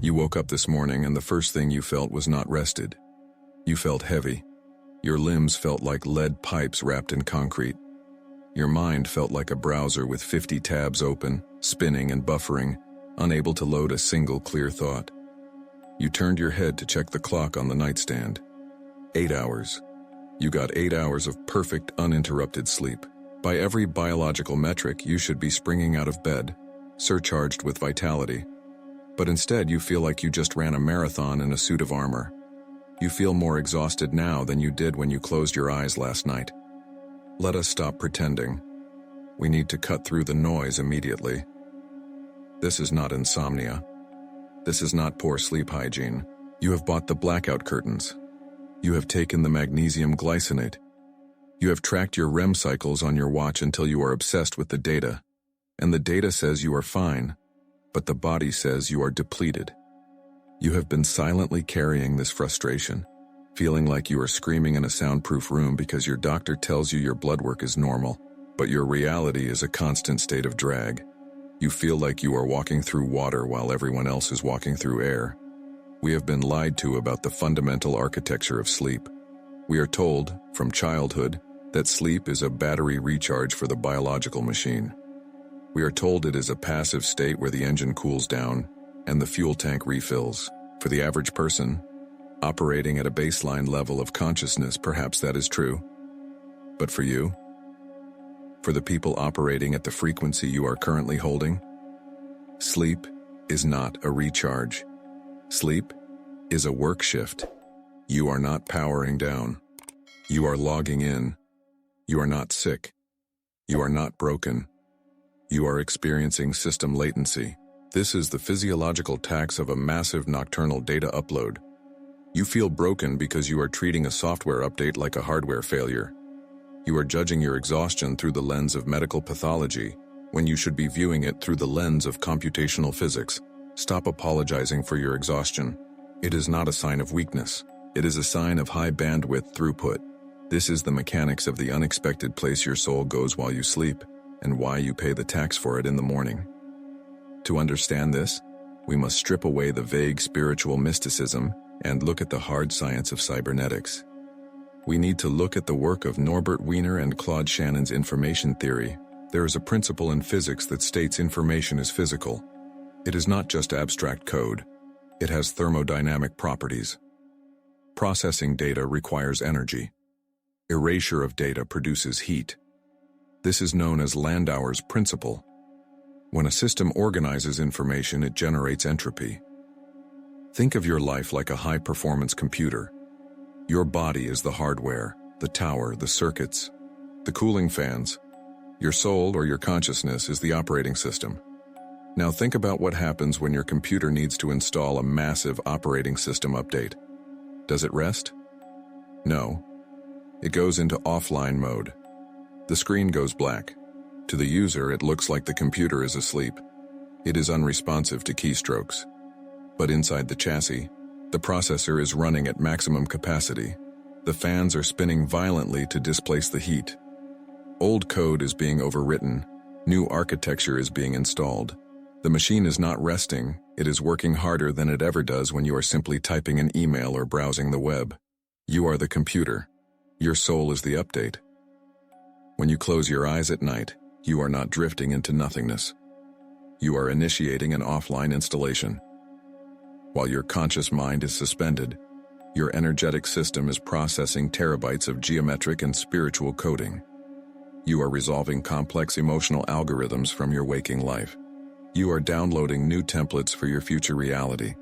You woke up this morning and the first thing you felt was not rested. You felt heavy. Your limbs felt like lead pipes wrapped in concrete. Your mind felt like a browser with 50 tabs open, spinning and buffering, unable to load a single clear thought. You turned your head to check the clock on the nightstand. 8 hours. You got 8 hours of perfect, uninterrupted sleep. By every biological metric, you should be springing out of bed, surcharged with vitality. But instead, you feel like you just ran a marathon in a suit of armor. You feel more exhausted now than you did when you closed your eyes last night. Let us stop pretending. We need to cut through the noise immediately. This is not insomnia. This is not poor sleep hygiene. You have bought the blackout curtains. You have taken the magnesium glycinate. You have tracked your REM cycles on your watch until you are obsessed with the data. And the data says you are fine, but the body says you are depleted. You have been silently carrying this frustration, feeling like you are screaming in a soundproof room because your doctor tells you your blood work is normal, but your reality is a constant state of drag. You feel like you are walking through water while everyone else is walking through air. We have been lied to about the fundamental architecture of sleep. We are told, from childhood, that sleep is a battery recharge for the biological machine. We are told it is a passive state where the engine cools down and the fuel tank refills. For the average person, operating at a baseline level of consciousness, perhaps that is true. But for you? For the people operating at the frequency you are currently holding? Sleep is not a recharge. Sleep is a work shift. You are not powering down. You are logging in. You are not sick. You are not broken. You are experiencing system latency. This is the physiological tax of a massive nocturnal data upload. You feel broken because you are treating a software update like a hardware failure. You are judging your exhaustion through the lens of medical pathology, when you should be viewing it through the lens of computational physics. Stop apologizing for your exhaustion. It is not a sign of weakness. It is a sign of high bandwidth throughput. This is the mechanics of the unexpected place your soul goes while you sleep, and why you pay the tax for it in the morning. To understand this, we must strip away the vague spiritual mysticism and look at the hard science of cybernetics. We need to look at the work of Norbert Wiener and Claude Shannon's information theory. There is a principle in physics that states information is physical. It is not just abstract code. It has thermodynamic properties. Processing data requires energy. Erasure of data produces heat. This is known as Landauer's principle. When a system organizes information, it generates entropy. Think of your life like a high-performance computer. Your body is the hardware, the tower, the circuits, the cooling fans. Your soul or your consciousness is the operating system. Now think about what happens when your computer needs to install a massive operating system update. Does it rest? No. It goes into offline mode. The screen goes black. To the user, it looks like the computer is asleep. It is unresponsive to keystrokes. But inside the chassis, the processor is running at maximum capacity. The fans are spinning violently to displace the heat. Old code is being overwritten. New architecture is being installed. The machine is not resting. It is working harder than it ever does when you are simply typing an email or browsing the web. You are the computer. Your soul is the update. When you close your eyes at night, you are not drifting into nothingness. You are initiating an offline installation. While your conscious mind is suspended, your energetic system is processing terabytes of geometric and spiritual coding. You are resolving complex emotional algorithms from your waking life. You are downloading new templates for your future reality.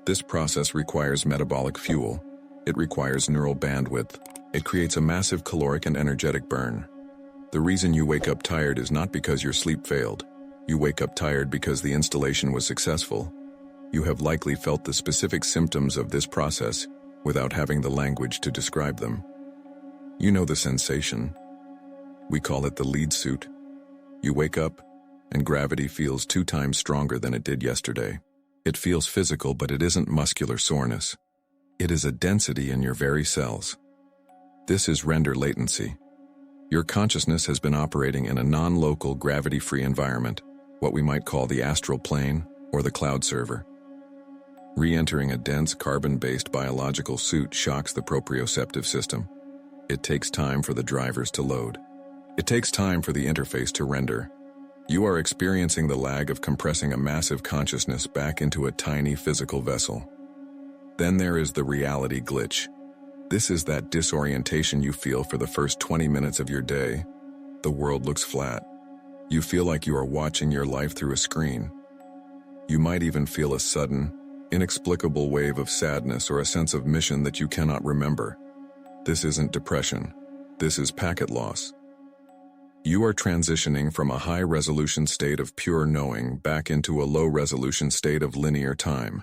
This process requires metabolic fuel. It requires neural bandwidth. It creates a massive caloric and energetic burn. The reason you wake up tired is not because your sleep failed. You wake up tired because the installation was successful. You have likely felt the specific symptoms of this process without having the language to describe them. You know the sensation. We call it the lead suit. You wake up, and gravity feels 2 times stronger than it did yesterday. It feels physical, but it isn't muscular soreness. It is a density in your very cells. This is render latency. Your consciousness has been operating in a non-local, gravity-free environment, what we might call the astral plane or the cloud server. Re-entering a dense carbon-based biological suit shocks the proprioceptive system. It takes time for the drivers to load. It takes time for the interface to render. You are experiencing the lag of compressing a massive consciousness back into a tiny physical vessel. Then there is the reality glitch. This is that disorientation you feel for the first 20 minutes of your day. The world looks flat. You feel like you are watching your life through a screen. You might even feel a sudden, inexplicable wave of sadness or a sense of mission that you cannot remember. This isn't depression. This is packet loss. You are transitioning from a high-resolution state of pure knowing back into a low-resolution state of linear time.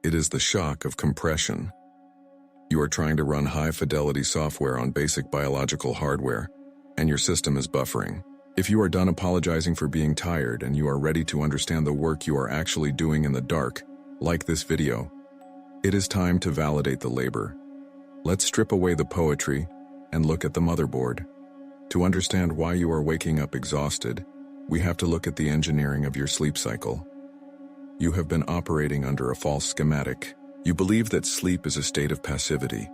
It is the shock of compression. You are trying to run high-fidelity software on basic biological hardware, and your system is buffering. If you are done apologizing for being tired and you are ready to understand the work you are actually doing in the dark, like this video, it is time to validate the labor. Let's strip away the poetry and look at the motherboard. To understand why you are waking up exhausted, we have to look at the engineering of your sleep cycle. You have been operating under a false schematic. You believe that sleep is a state of passivity.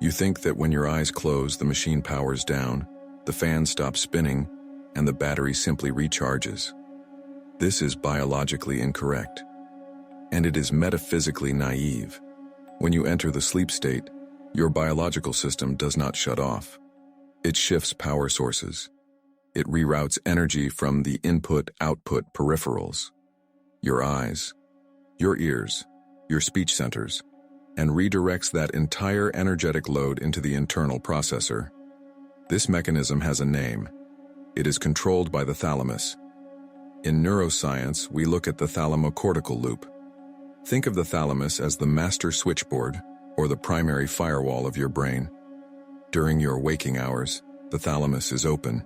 You think that when your eyes close, the machine powers down, the fan stops spinning, and the battery simply recharges. This is biologically incorrect. And it is metaphysically naive. When you enter the sleep state, your biological system does not shut off. It shifts power sources. It reroutes energy from the input-output peripherals, your eyes, your ears, your speech centers, and redirects that entire energetic load into the internal processor. This mechanism has a name. It is controlled by the thalamus. In neuroscience, we look at the thalamocortical loop. Think of the thalamus as the master switchboard, or the primary firewall of your brain. During your waking hours, the thalamus is open.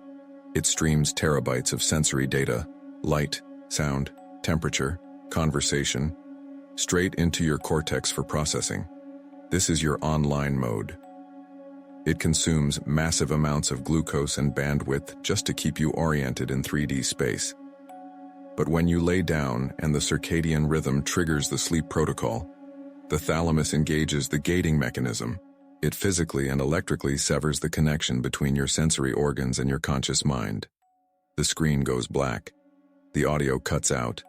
It streams terabytes of sensory data, light, sound, temperature, conversation, straight into your cortex for processing. This is your online mode. It consumes massive amounts of glucose and bandwidth just to keep you oriented in 3D space. But when you lay down and the circadian rhythm triggers the sleep protocol, the thalamus engages the gating mechanism. It physically and electrically severs the connection between your sensory organs and your conscious mind. The screen goes black. The audio cuts out.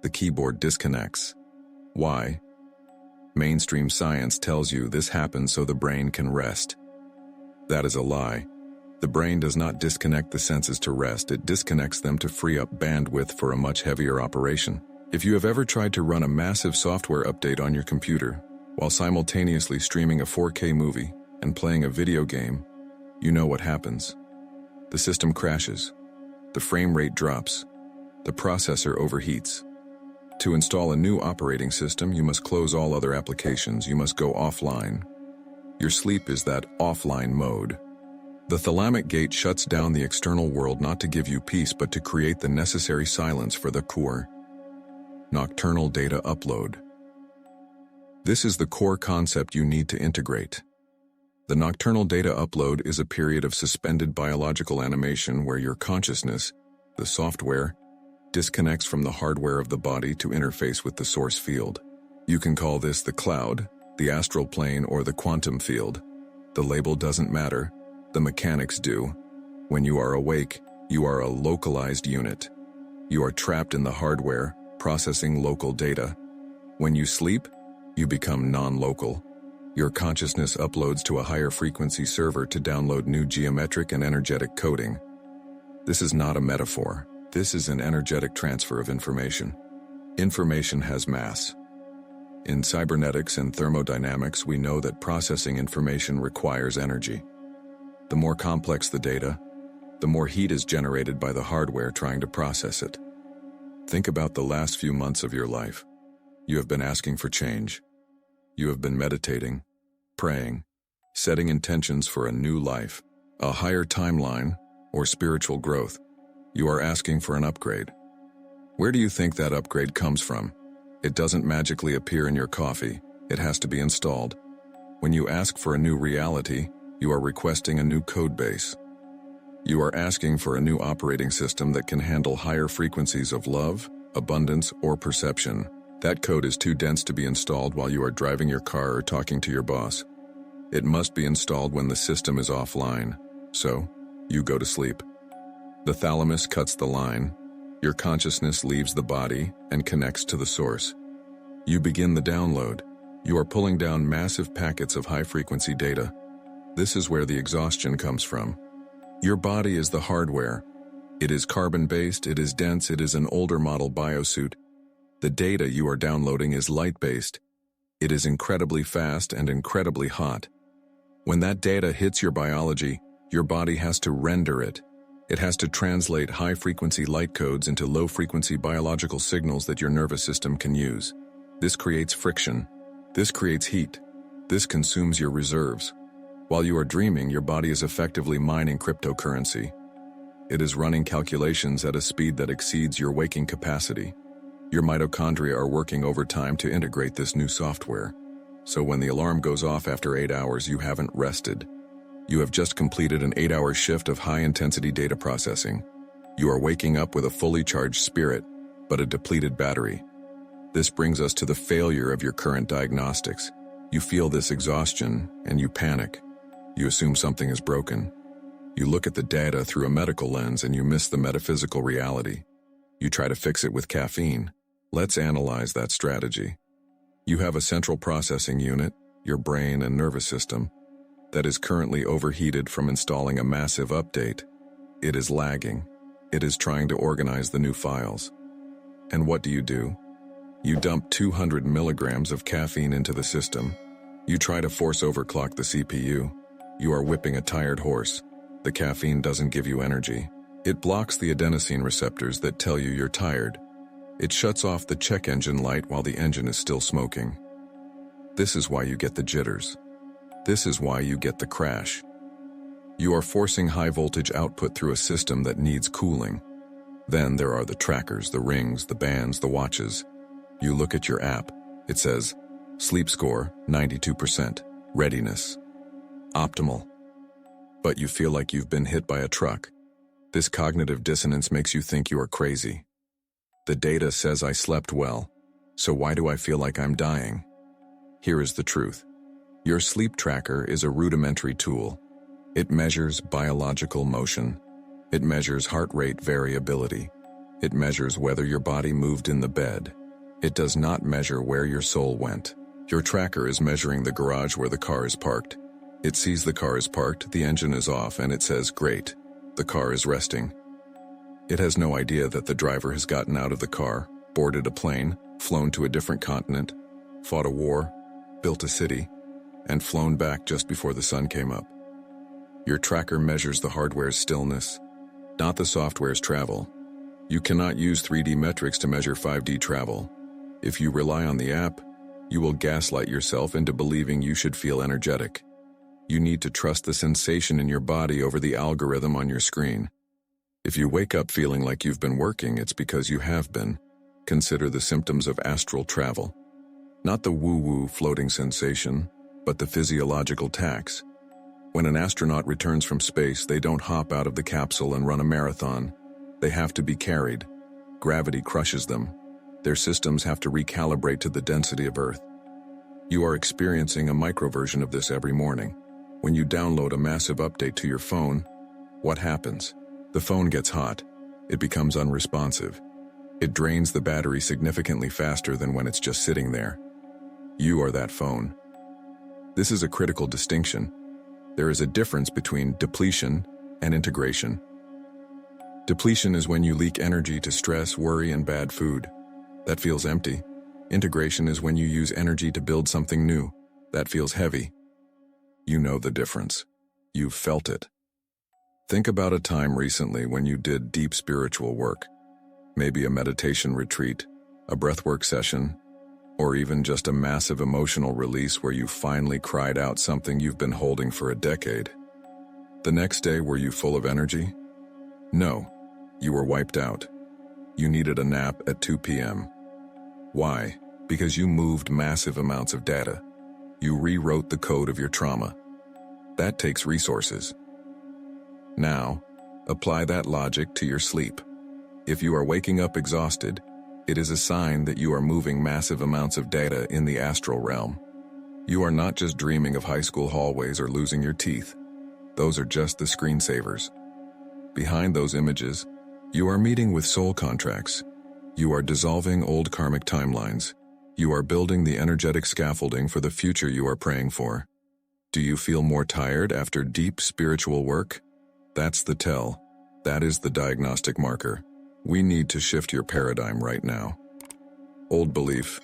The keyboard disconnects. Why? Mainstream science tells you this happens so the brain can rest. That is a lie. The brain does not disconnect the senses to rest, it disconnects them to free up bandwidth for a much heavier operation. If you have ever tried to run a massive software update on your computer, while simultaneously streaming a 4K movie and playing a video game, you know what happens. The system crashes. The frame rate drops. The processor overheats. To install a new operating system, you must close all other applications. You must go offline. Your sleep is that offline mode. The thalamic gate shuts down the external world not to give you peace but to create the necessary silence for the core. Nocturnal data upload. This is the core concept you need to integrate. The nocturnal data upload is a period of suspended biological animation where your consciousness, the software, disconnects from the hardware of the body to interface with the source field. You can call this the cloud, the astral plane, or the quantum field. The label doesn't matter. The mechanics do. When you are awake, you are a localized unit. You are trapped in the hardware, processing local data. When you sleep, you become non-local. Your consciousness uploads to a higher frequency server to download new geometric and energetic coding. This is not a metaphor. This is an energetic transfer of information. Information has mass. In cybernetics and thermodynamics, we know that processing information requires energy. The more complex the data, the more heat is generated by the hardware trying to process it. Think about the last few months of your life. You have been asking for change. You have been meditating, praying, setting intentions for a new life, a higher timeline, or spiritual growth. You are asking for an upgrade. Where do you think that upgrade comes from? It doesn't magically appear in your coffee. It has to be installed. When you ask for a new reality, you are requesting a new code base. You are asking for a new operating system that can handle higher frequencies of love, abundance, or perception. That code is too dense to be installed while you are driving your car or talking to your boss. It must be installed when the system is offline, so you go to sleep. The thalamus cuts the line. Your consciousness leaves the body and connects to the source. You begin the download. You are pulling down massive packets of high-frequency data. This is where the exhaustion comes from. Your body is the hardware. It is carbon-based, it is dense, it is an older model biosuit. The data you are downloading is light-based. It is incredibly fast and incredibly hot. When that data hits your biology, your body has to render it. It has to translate high-frequency light codes into low-frequency biological signals that your nervous system can use. This creates friction. This creates heat. This consumes your reserves. While you are dreaming, your body is effectively mining cryptocurrency. It is running calculations at a speed that exceeds your waking capacity. Your mitochondria are working overtime to integrate this new software. So when the alarm goes off after 8 hours, you haven't rested. You have just completed an 8-hour shift of high-intensity data processing. You are waking up with a fully charged spirit, but a depleted battery. This brings us to the failure of your current diagnostics. You feel this exhaustion, and you panic. You assume something is broken. You look at the data through a medical lens and you miss the metaphysical reality. You try to fix it with caffeine. Let's analyze that strategy. You have a central processing unit, your brain and nervous system, that is currently overheated from installing a massive update. It is lagging. It is trying to organize the new files. And what do? You dump 200 milligrams of caffeine into the system. You try to force overclock the CPU. You are whipping a tired horse. The caffeine doesn't give you energy. It blocks the adenosine receptors that tell you you're tired. It shuts off the check engine light while the engine is still smoking. This is why you get the jitters. This is why you get the crash. You are forcing high voltage output through a system that needs cooling. Then there are the trackers, the rings, the bands, the watches. You look at your app. It says, sleep score, 92%, readiness, optimal. But you feel like you've been hit by a truck. This cognitive dissonance makes you think you are crazy. The data says I slept well, so why do I feel like I'm dying? Here is the truth. Your sleep tracker is a rudimentary tool. It measures biological motion. It measures heart rate variability. It measures whether your body moved in the bed. It does not measure where your soul went. Your tracker is measuring the garage where the car is parked. It sees the car is parked, the engine is off, and it says, great, the car is resting. It has no idea that the driver has gotten out of the car, boarded a plane, flown to a different continent, fought a war, built a city, and flown back just before the sun came up. Your tracker measures the hardware's stillness, not the software's travel. You cannot use 3D metrics to measure 5D travel. If you rely on the app, you will gaslight yourself into believing you should feel energetic. You need to trust the sensation in your body over the algorithm on your screen. If you wake up feeling like you've been working, it's because you have been. Consider the symptoms of astral travel. Not the woo-woo floating sensation, but the physiological tax. When an astronaut returns from space, they don't hop out of the capsule and run a marathon. They have to be carried. Gravity crushes them. Their systems have to recalibrate to the density of Earth. You are experiencing a microversion of this every morning. When you download a massive update to your phone, what happens? The phone gets hot. It becomes unresponsive. It drains the battery significantly faster than when it's just sitting there. You are that phone. This is a critical distinction. There is a difference between depletion and integration. Depletion is when you leak energy to stress, worry, and bad food. That feels empty. Integration is when you use energy to build something new. That feels heavy. You know the difference. You've felt it. Think about a time recently when you did deep spiritual work. Maybe a meditation retreat, a breathwork session, or even just a massive emotional release where you finally cried out something you've been holding for a decade. The next day, were you full of energy? No, you were wiped out. You needed a nap at 2 p.m. Why? Because you moved massive amounts of data. You rewrote the code of your trauma. That takes resources. Now, apply that logic to your sleep. If you are waking up exhausted, It is a sign that you are moving massive amounts of data in the astral realm. You are not just dreaming of high school hallways or losing your teeth. Those are just the screensavers. Behind those images, you are meeting with soul contracts. You are dissolving old karmic timelines. You are building the energetic scaffolding for the future you are praying for. Do you feel more tired after deep spiritual work? That's the tell. That is the diagnostic marker. We need to shift your paradigm right now. Old belief: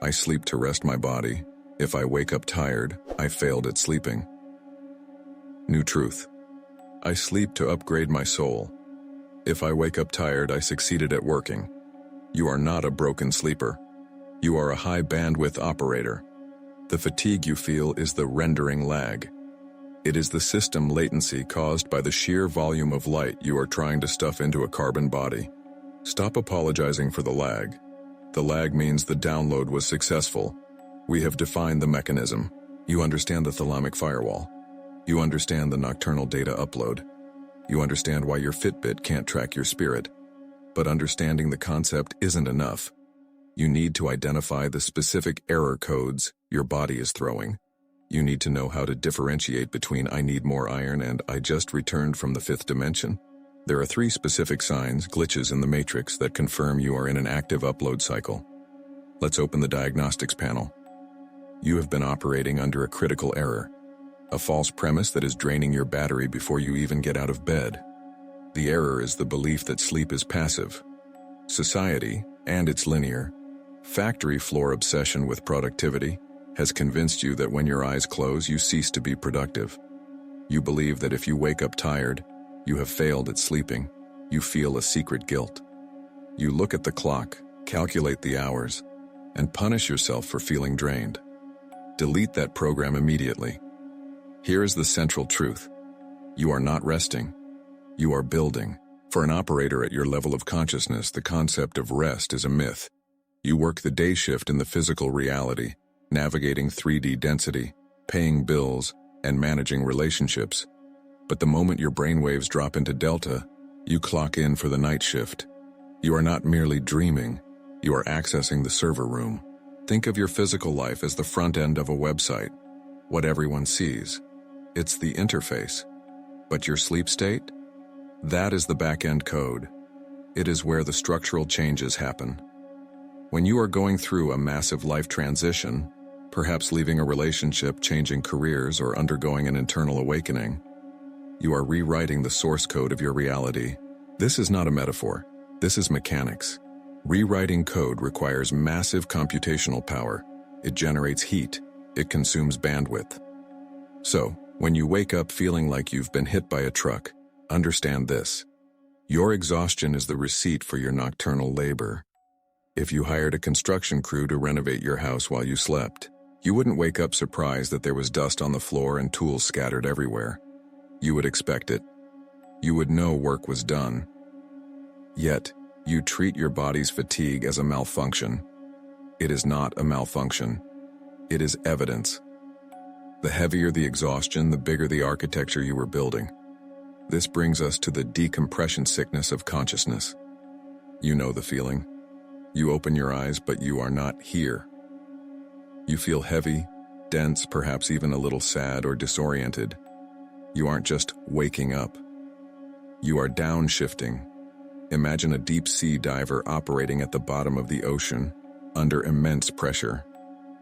I sleep to rest my body. If I wake up tired, I failed at sleeping. New truth: I sleep to upgrade my soul. If I wake up tired, I succeeded at working. You are not a broken sleeper. You are a high bandwidth operator. The fatigue you feel is the rendering lag. It is the system latency caused by the sheer volume of light you are trying to stuff into a carbon body. Stop apologizing for the lag. The lag means the download was successful. We have defined the mechanism. You understand the thalamic firewall. You understand the nocturnal data upload. You understand why your Fitbit can't track your spirit. But understanding the concept isn't enough. You need to identify the specific error codes your body is throwing. You need to know how to differentiate between I need more iron and I just returned from the fifth dimension. There are 3 specific signs, glitches in the matrix that confirm you are in an active upload cycle. Let's open the diagnostics panel. You have been operating under a critical error, a false premise that is draining your battery before you even get out of bed. The error is the belief that sleep is passive. Society, and its linear, factory floor obsession with productivity, has convinced you that when your eyes close, you cease to be productive. You believe that if you wake up tired, you have failed at sleeping. You feel a secret guilt. You look at the clock, calculate the hours, and punish yourself for feeling drained. Delete that program immediately. Here is the central truth. You are not resting. You are building. For an operator at your level of consciousness, the concept of rest is a myth. You work the day shift in the physical reality, navigating 3D density, paying bills, and managing relationships. But the moment your brainwaves drop into delta, you clock in for the night shift. You are not merely dreaming, you are accessing the server room. Think of your physical life as the front end of a website, what everyone sees. It's the interface. But your sleep state? That is the back-end code. It is where the structural changes happen. When you are going through a massive life transition, perhaps leaving a relationship, changing careers, or undergoing an internal awakening, you are rewriting the source code of your reality. This is not a metaphor. This is mechanics. Rewriting code requires massive computational power. It generates heat. It consumes bandwidth. So, when you wake up feeling like you've been hit by a truck, understand this. Your exhaustion is the receipt for your nocturnal labor. If you hired a construction crew to renovate your house while you slept, you wouldn't wake up surprised that there was dust on the floor and tools scattered everywhere. You would expect it. You would know work was done. Yet, you treat your body's fatigue as a malfunction. It is not a malfunction. It is evidence. The heavier the exhaustion, the bigger the architecture you were building. This brings us to the decompression sickness of consciousness. You know the feeling. You open your eyes, but you are not here. You feel heavy, dense, perhaps even a little sad or disoriented. You aren't just waking up. You are downshifting. Imagine a deep-sea diver operating at the bottom of the ocean, under immense pressure.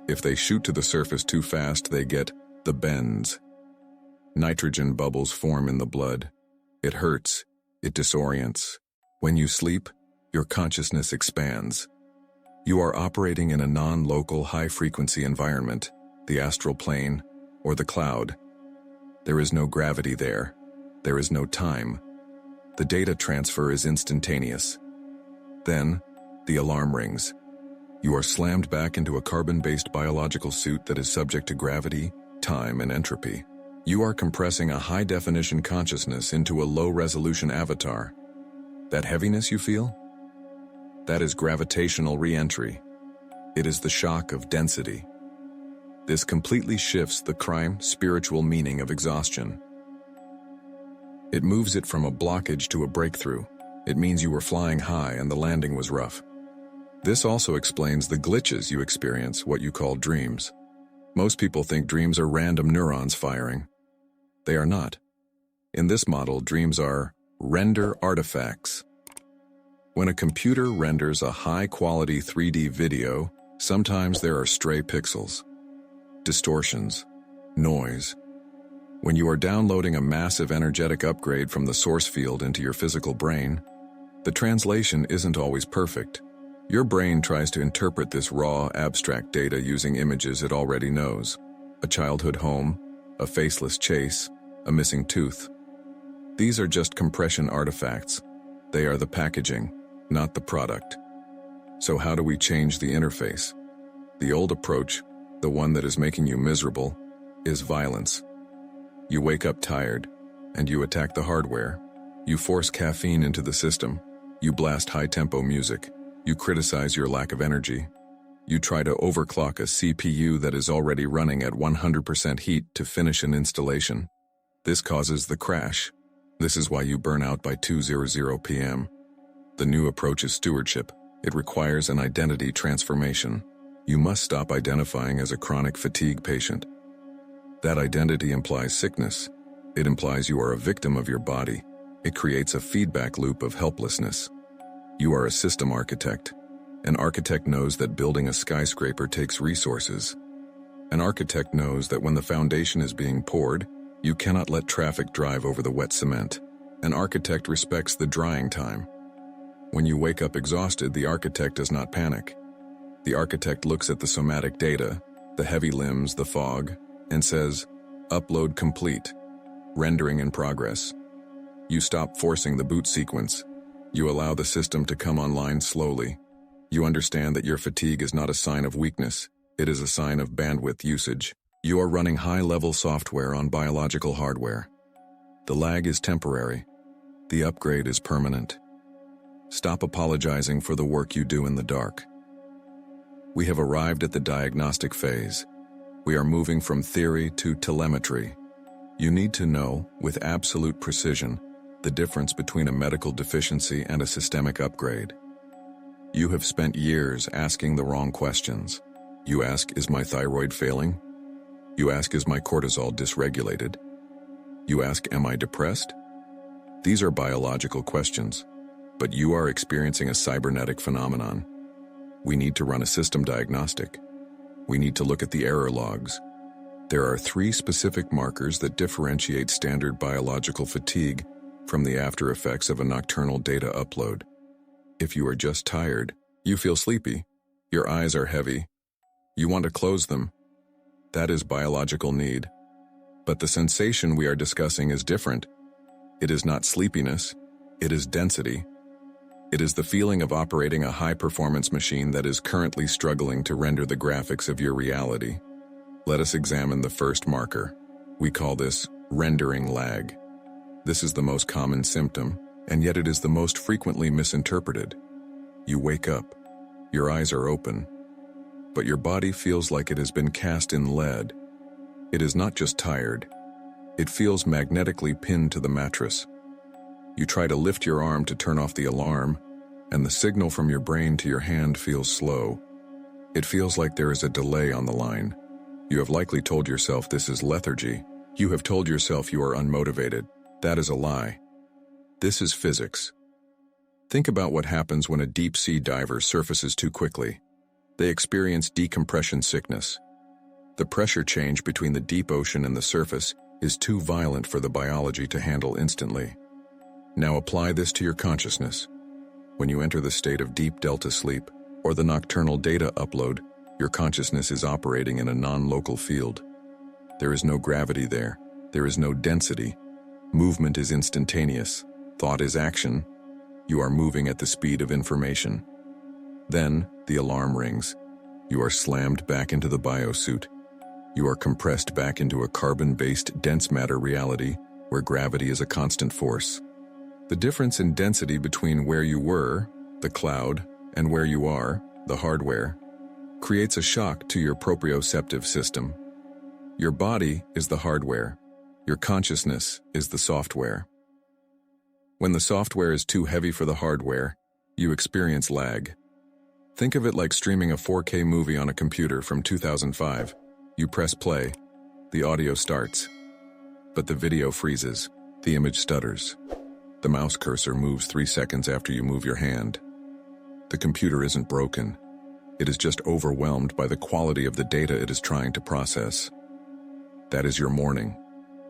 If they shoot to the surface too fast, they get the bends. Nitrogen bubbles form in the blood. It hurts. It disorients. When you sleep, your consciousness expands. You are operating in a non-local high-frequency environment, the astral plane, or the cloud. There is no gravity there. There is no time. The data transfer is instantaneous. Then, the alarm rings. You are slammed back into a carbon-based biological suit that is subject to gravity, time, and entropy. You are compressing a high-definition consciousness into a low-resolution avatar. That heaviness you feel? That is gravitational re-entry. It is the shock of density. This completely shifts the spiritual meaning of exhaustion. It moves it from a blockage to a breakthrough. It means you were flying high and the landing was rough. This also explains the glitches you experience, what you call dreams. Most people think dreams are random neurons firing. They are not. In this model, dreams are render artifacts. When a computer renders a high-quality 3D video, sometimes there are stray pixels, distortions, noise. When you are downloading a massive energetic upgrade from the source field into your physical brain, the translation isn't always perfect. Your brain tries to interpret this raw, abstract data using images it already knows. A childhood home, a faceless chase, a missing tooth. These are just compression artifacts. They are the packaging, not the product. So how do we change the interface? The old approach, the one that is making you miserable, is violence. You wake up tired, and you attack the hardware. You force caffeine into the system. You blast high-tempo music. You criticize your lack of energy. You try to overclock a CPU that is already running at 100% heat to finish an installation. This causes the crash. This is why you burn out by 2:00 p.m. The new approach is stewardship. It requires an identity transformation. You must stop identifying as a chronic fatigue patient. That identity implies sickness. It implies you are a victim of your body. It creates a feedback loop of helplessness. You are a system architect. An architect knows that building a skyscraper takes resources. An architect knows that when the foundation is being poured, you cannot let traffic drive over the wet cement. An architect respects the drying time. When you wake up exhausted, the architect does not panic. The architect looks at the somatic data, the heavy limbs, the fog, and says, "Upload complete. Rendering in progress." You stop forcing the boot sequence. You allow the system to come online slowly. You understand that your fatigue is not a sign of weakness. It is a sign of bandwidth usage. You are running high-level software on biological hardware. The lag is temporary. The upgrade is permanent. Stop apologizing for the work you do in the dark. We have arrived at the diagnostic phase. We are moving from theory to telemetry. You need to know, with absolute precision, the difference between a medical deficiency and a systemic upgrade. You have spent years asking the wrong questions. You ask, is my thyroid failing? You ask, is my cortisol dysregulated? You ask, am I depressed? These are biological questions, but you are experiencing a cybernetic phenomenon. We need to run a system diagnostic. We need to look at the error logs. There are 3 specific markers that differentiate standard biological fatigue from the after effects of a nocturnal data upload. If you are just tired, you feel sleepy, your eyes are heavy, you want to close them, that is biological need. But the sensation we are discussing is different. It is not sleepiness, it is density. It is the feeling of operating a high-performance machine that is currently struggling to render the graphics of your reality. Let us examine the first marker. We call this rendering lag. This is the most common symptom, and yet it is the most frequently misinterpreted. You wake up, your eyes are open, but your body feels like it has been cast in lead. It is not just tired, it feels magnetically pinned to the mattress. You try to lift your arm to turn off the alarm, and the signal from your brain to your hand feels slow. It feels like there is a delay on the line. You have likely told yourself this is lethargy. You have told yourself you are unmotivated. That is a lie. This is physics. Think about what happens when a deep-sea diver surfaces too quickly. They experience decompression sickness. The pressure change between the deep ocean and the surface is too violent for the biology to handle instantly. Now apply this to your consciousness. When you enter the state of deep delta sleep, or the nocturnal data upload, your consciousness is operating in a non-local field. There is no gravity there. There is no density. Movement is instantaneous. Thought is action. You are moving at the speed of information. Then, the alarm rings. You are slammed back into the biosuit. You are compressed back into a carbon-based dense matter reality where gravity is a constant force. The difference in density between where you were, the cloud, and where you are, the hardware, creates a shock to your proprioceptive system. Your body is the hardware. Your consciousness is the software. When the software is too heavy for the hardware, you experience lag. Think of it like streaming a 4K movie on a computer from 2005. You press play, the audio starts, but the video freezes, the image stutters. The mouse cursor moves 3 seconds after you move your hand. The computer isn't broken. It is just overwhelmed by the quality of the data it is trying to process. That is your morning.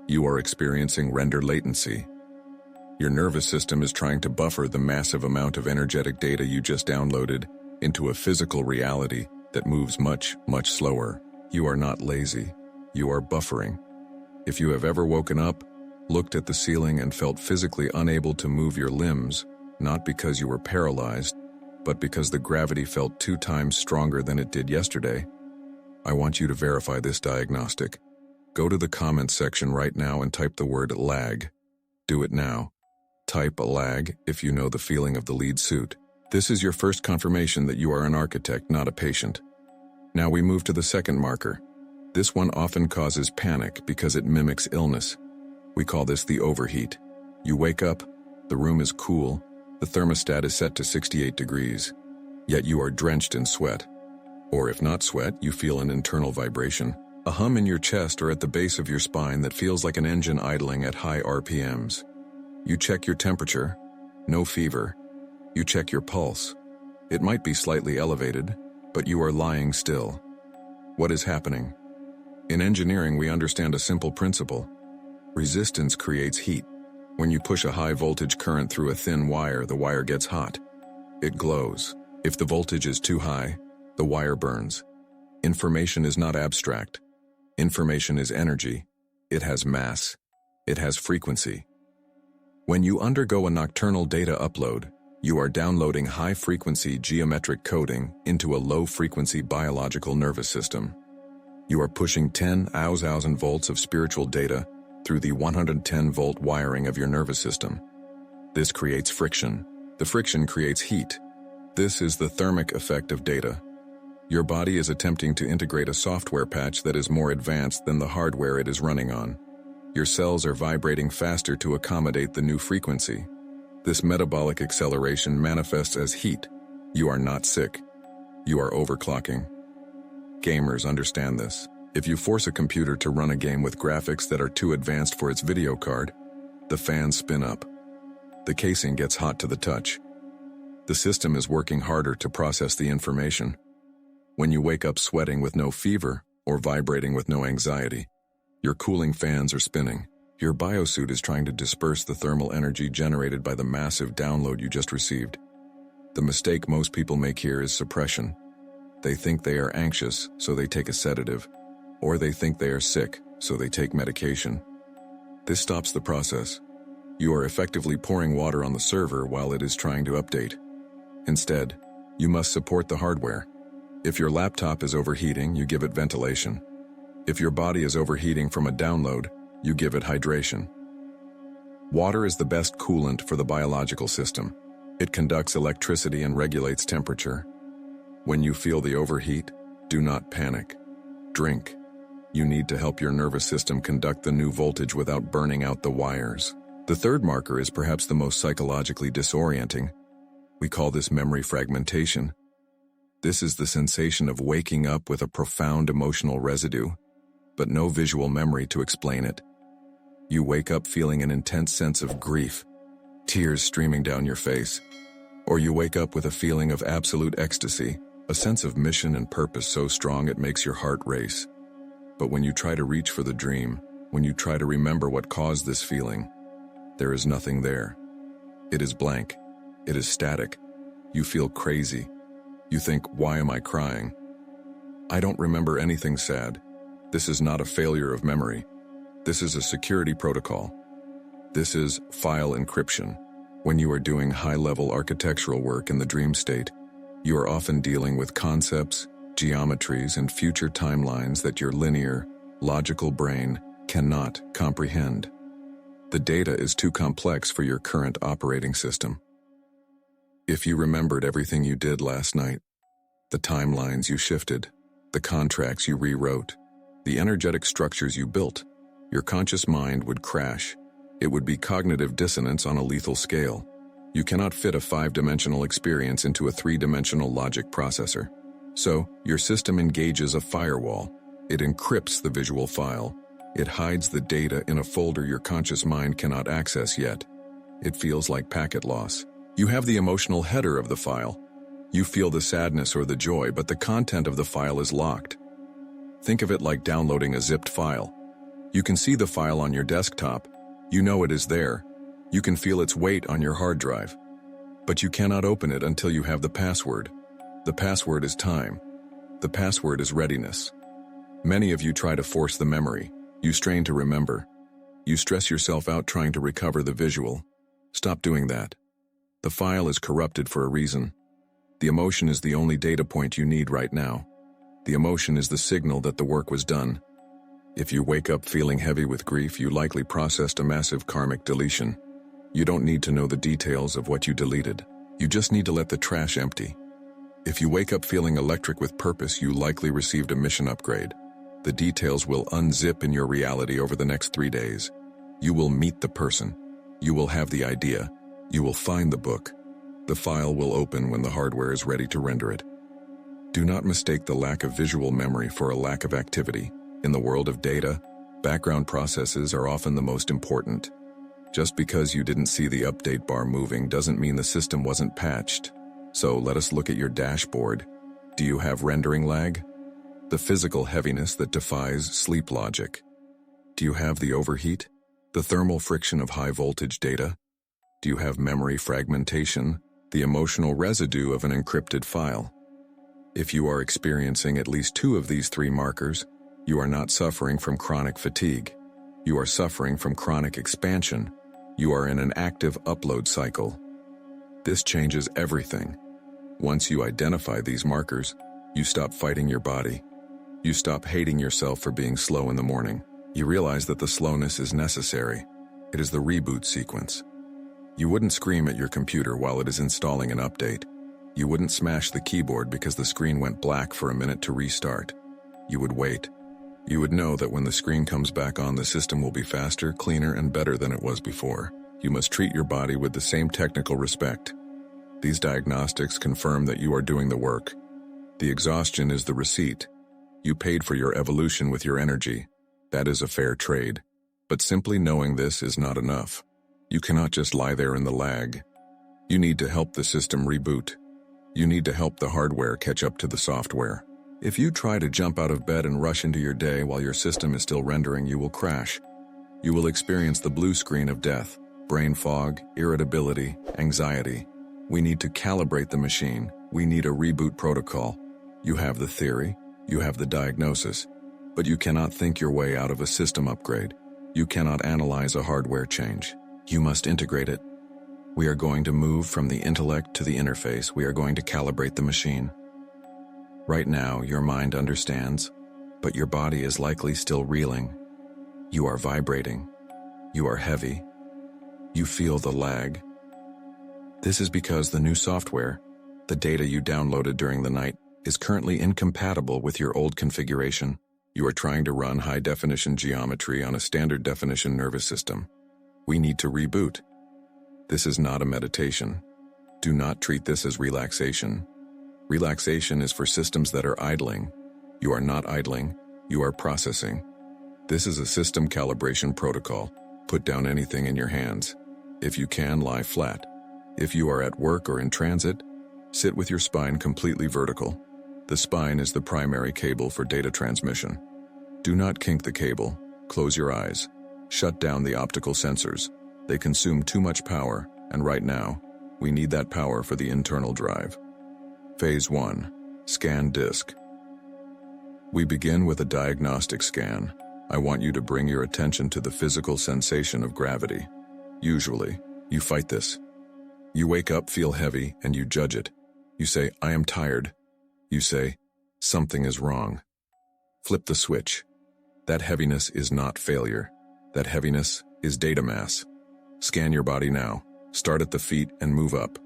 You are experiencing render latency. Your nervous system is trying to buffer the massive amount of energetic data you just downloaded into a physical reality that moves much, much slower. You are not lazy. You are buffering. If you have ever woken up, looked at the ceiling and felt physically unable to move your limbs, not because you were paralyzed, but because the gravity felt 2 times stronger than it did yesterday, I want you to verify this diagnostic. Go to the comments section right now and type the word lag. Do it now. Type lag if you know the feeling of the lead suit. This is your first confirmation that you are an architect, not a patient. Now we move to the second marker. This one often causes panic because it mimics illness. We call this the overheat. You wake up, the room is cool, the thermostat is set to 68 degrees, yet you are drenched in sweat. Or if not sweat, you feel an internal vibration, a hum in your chest or at the base of your spine that feels like an engine idling at high RPMs. You check your temperature, no fever. You check your pulse. It might be slightly elevated, but you are lying still. What is happening? In engineering, we understand a simple principle. Resistance creates heat. When you push a high voltage current through a thin wire, the wire gets hot. It glows. If the voltage is too high, the wire burns. Information is not abstract. Information is energy. It has mass. It has frequency. When you undergo a nocturnal data upload, you are downloading high-frequency geometric coding into a low-frequency biological nervous system. You are pushing 10,000 volts of spiritual data through the 110-volt wiring of your nervous system. This creates friction. The friction creates heat. This is the thermic effect of data. Your body is attempting to integrate a software patch that is more advanced than the hardware it is running on. Your cells are vibrating faster to accommodate the new frequency. This metabolic acceleration manifests as heat. You are not sick. You are overclocking. Gamers understand this. If you force a computer to run a game with graphics that are too advanced for its video card, the fans spin up. The casing gets hot to the touch. The system is working harder to process the information. When you wake up sweating with no fever or vibrating with no anxiety, your cooling fans are spinning. Your biosuit is trying to disperse the thermal energy generated by the massive download you just received. The mistake most people make here is suppression. They think they are anxious, so they take a sedative, or they think they are sick, so they take medication. This stops the process. You are effectively pouring water on the server while it is trying to update. Instead, you must support the hardware. If your laptop is overheating, you give it ventilation. If your body is overheating from a download, you give it hydration. Water is the best coolant for the biological system. It conducts electricity and regulates temperature. When you feel the overheat, do not panic. Drink. You need to help your nervous system conduct the new voltage without burning out the wires. The third marker is perhaps the most psychologically disorienting. We call this memory fragmentation. This is the sensation of waking up with a profound emotional residue, but no visual memory to explain it. You wake up feeling an intense sense of grief, tears streaming down your face. Or you wake up with a feeling of absolute ecstasy, a sense of mission and purpose so strong it makes your heart race. But when you try to reach for the dream, when you try to remember what caused this feeling, there is nothing there. It is blank. It is static. You feel crazy. You think, why am I crying? I don't remember anything sad. This is not a failure of memory. This is a security protocol. This is file encryption. When you are doing high-level architectural work in the dream state, you are often dealing with concepts, geometries, and future timelines that your linear, logical brain cannot comprehend. The data is too complex for your current operating system. If you remembered everything you did last night, the timelines you shifted, the contracts you rewrote, the energetic structures you built, your conscious mind would crash. It would be cognitive dissonance on a lethal scale. You cannot fit a 5-dimensional experience into a 3-dimensional logic processor. So, your system engages a firewall. It encrypts the visual file. It hides the data in a folder your conscious mind cannot access yet. It feels like packet loss. You have the emotional header of the file. You feel the sadness or the joy, but the content of the file is locked. Think of it like downloading a zipped file. You can see the file on your desktop. You know it is there. You can feel its weight on your hard drive. But you cannot open it until you have the password. The password is time. The password is readiness. Many of you try to force the memory. You strain to remember. You stress yourself out trying to recover the visual. Stop doing that. The file is corrupted for a reason. The emotion is the only data point you need right now. The emotion is the signal that the work was done. If you wake up feeling heavy with grief, you likely processed a massive karmic deletion. You don't need to know the details of what you deleted. You just need to let the trash empty. If you wake up feeling electric with purpose, you likely received a mission upgrade. The details will unzip in your reality over the next 3 days. You will meet the person. You will have the idea. You will find the book. The file will open when the hardware is ready to render it. Do not mistake the lack of visual memory for a lack of activity. In the world of data, background processes are often the most important. Just because you didn't see the update bar moving doesn't mean the system wasn't patched. So let us look at your dashboard. Do you have rendering lag? The physical heaviness that defies sleep logic. Do you have the overheat? The thermal friction of high-voltage data? Do you have memory fragmentation? The emotional residue of an encrypted file? If you are experiencing at least 2 of these 3 markers, you are not suffering from chronic fatigue. You are suffering from chronic expansion. You are in an active upload cycle. This changes everything. Once you identify these markers, you stop fighting your body. You stop hating yourself for being slow in the morning. You realize that the slowness is necessary. It is the reboot sequence. You wouldn't scream at your computer while it is installing an update. You wouldn't smash the keyboard because the screen went black for a minute to restart. You would wait. You would know that when the screen comes back on, the system will be faster, cleaner, and better than it was before. You must treat your body with the same technical respect. These diagnostics confirm that you are doing the work. The exhaustion is the receipt. You paid for your evolution with your energy. That is a fair trade. But simply knowing this is not enough. You cannot just lie there in the lag. You need to help the system reboot. You need to help the hardware catch up to the software. If you try to jump out of bed and rush into your day while your system is still rendering, you will crash. You will experience the blue screen of death, brain fog, irritability, anxiety. We need to calibrate the machine. We need a reboot protocol. You have the theory, you have the diagnosis, but you cannot think your way out of a system upgrade. You cannot analyze a hardware change. You must integrate it. We are going to move from the intellect to the interface. We are going to calibrate the machine. Right now, your mind understands, but your body is likely still reeling. You are vibrating. You are heavy. You feel the lag. This is because the new software, the data you downloaded during the night, is currently incompatible with your old configuration. You are trying to run high-definition geometry on a standard-definition nervous system. We need to reboot. This is not a meditation. Do not treat this as relaxation. Relaxation is for systems that are idling. You are not idling, you are processing. This is a system calibration protocol. Put down anything in your hands. If you can, lie flat. If you are at work or in transit, sit with your spine completely vertical. The spine is the primary cable for data transmission. Do not kink the cable. Close your eyes. Shut down the optical sensors. They consume too much power, and right now, we need that power for the internal drive. Phase 1. Scan disk. We begin with a diagnostic scan. I want you to bring your attention to the physical sensation of gravity. Usually, you fight this. You wake up, feel heavy, and you judge it. You say, I am tired. You say, something is wrong. Flip the switch. That heaviness is not failure. That heaviness is data mass. Scan your body now. Start at the feet and move up.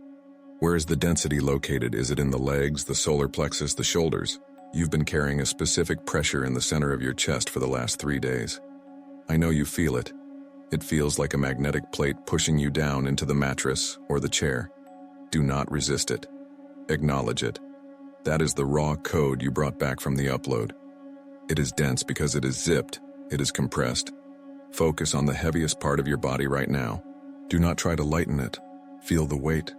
Where is the density located? Is it in the legs, the solar plexus, the shoulders? You've been carrying a specific pressure in the center of your chest for the last 3 days. I know you feel it. It feels like a magnetic plate pushing you down into the mattress or the chair. Do not resist it. Acknowledge it. That is the raw code you brought back from the upload. It is dense because it is zipped. It is compressed. Focus on the heaviest part of your body right now. Do not try to lighten it. Feel the weight.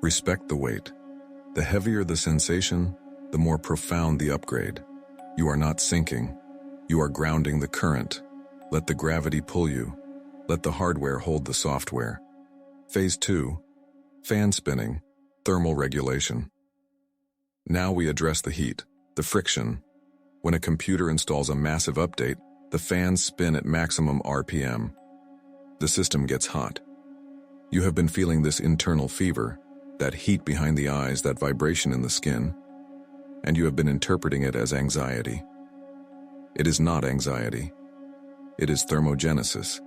Respect the weight. The heavier the sensation, the more profound the upgrade. You are not sinking. You are grounding the current. Let the gravity pull you. Let the hardware hold the software. Phase 2. Fan spinning. Thermal regulation. Now we address the heat, the friction. When a computer installs a massive update, the fans spin at maximum RPM. The system gets hot. You have been feeling this internal fever, that heat behind the eyes, that vibration in the skin, and you have been interpreting it as anxiety. It is not anxiety. It is thermogenesis.